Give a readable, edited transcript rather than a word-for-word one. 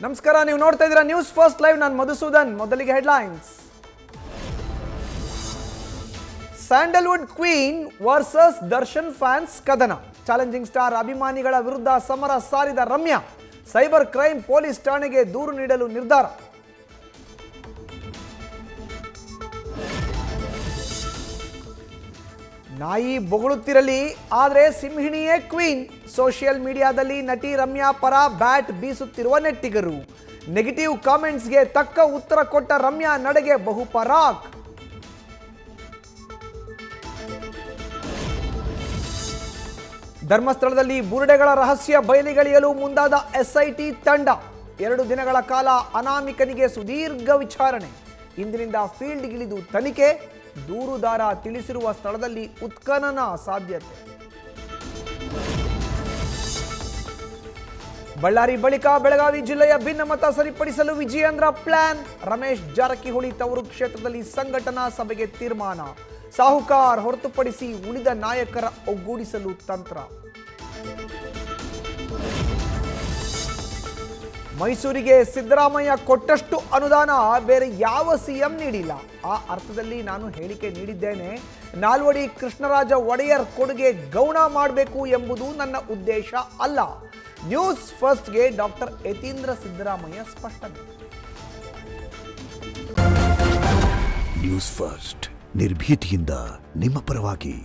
ನಮಸ್ಕಾರ, ನೀವು ನೋಡ್ತಾ ಇದ್ದೀರಾ ನ್ಯೂಸ್ ಫಸ್ಟ್ ಲೈವ್. ನಾನು ಮಧುಸೂದನ್. ಮೊದಲಿಗೆ headlines. Sandalwood queen versus Darshan fans ಕದನ. ಚಾಲೆಂಜಿಂಗ್ ಸ್ಟಾರ್ ಅಭಿಮಾನಿಗಳ ವಿರುದ್ಧ ಸಮರ ಸಾರಿದ ರಮ್ಯಾ. ಸೈಬರ್ ಕ್ರೈಮ್ ಪೊಲೀಸ್ ಠಾಣೆಗೆ ದೂರು ನೀಡಲು ನಿರ್ಧಾರ. ನಾಯಿ ಬೊಗಳುತ್ತಿರಲಿ, ಆದರೆ ಸಿಂಹಿಣಿಯೇ ಕ್ವೀನ್. ಸೋಷಿಯಲ್ ಮೀಡಿಯಾದಲ್ಲಿ ನಟಿ ರಮ್ಯಾ ಪರ ಬ್ಯಾಟ್ ಬೀಸುತ್ತಿರುವ ನೆಟ್ಟಿಗರು. ನೆಗೆಟಿವ್ ಕಾಮೆಂಟ್ಸ್ಗೆ ತಕ್ಕ ಉತ್ತರ ಕೊಟ್ಟ ರಮ್ಯಾ ನಡೆಗೆ ಬಹುಪರಾಕ್. ಧರ್ಮಸ್ಥಳದಲ್ಲಿ ಬುರುಡೆಗಳ ರಹಸ್ಯ ಬಯಲಿಗೆಳೆಯಲು ಮುಂದಾದ ಎಸ್ಐಟಿ ತಂಡ. 2 ದಿನಗಳ ಕಾಲ ಅನಾಮಿಕನಿಗೆ ಸುದೀರ್ಘ ವಿಚಾರಣೆ. ಇಂದಿನಿಂದ ಫೀಲ್ಡ್ಗಿಳಿದು ತನಿಖೆ. ದೂರುದಾರ ತಿಳಿಸಿರುವ ಸ್ಥಳದಲ್ಲಿ ಉತ್ಖನನ ಸಾಧ್ಯತೆ. ಬಳ್ಳಾರಿ ಬಳಿಕ ಬೆಳಗಾವಿ ಜಿಲ್ಲೆಯ ಭಿನ್ನಮತ ಸರಿಪಡಿಸಲು ವಿಜಯೇಂದ್ರ ಪ್ಲಾನ್. ರಮೇಶ್ ಜಾರಕಿಹೊಳಿ ತವರು ಕ್ಷೇತ್ರದಲ್ಲಿ ಸಂಘಟನಾ ಸಭೆಗೆ ತೀರ್ಮಾನ. ಸಾಹುಕಾರ್ ಹೊರತುಪಡಿಸಿ ಉಳಿದ ನಾಯಕರ ಒಗ್ಗೂಡಿಸಲು ತಂತ್ರ. ಮೈಸೂರಿಗೆ ಸಿದ್ದರಾಮಯ್ಯ ಕೊಟ್ಟಷ್ಟು ಅನುದಾನ ಬೇರೆ ಯಾವ ಸಿಎಂ ನೀಡಿಲ್ಲ. ಆ ಅರ್ಥದಲ್ಲಿ ನಾನು ಹೇಳಿಕೆ ನೀಡಿದ್ದೇನೆ. ನಾಲ್ವಡಿ ಕೃಷ್ಣರಾಜ ಒಡೆಯರ್ ಕೊಡುಗೆ ಗೌಣ ಮಾಡಬೇಕು ಎಂಬುದು ನನ್ನ ಉದ್ದೇಶ ಅಲ್ಲ. ನ್ಯೂಸ್ ಫಸ್ಟ್ಗೆ ಡಾಕ್ಟರ್ ಯತೀಂದ್ರ ಸಿದ್ದರಾಮಯ್ಯ ಸ್ಪಷ್ಟನೆ. ನ್ಯೂಸ್ ಫಸ್ಟ್ ನಿರ್ಭೀತಿಯಿಂದ ನಿಮ್ಮ ಪರವಾಗಿ.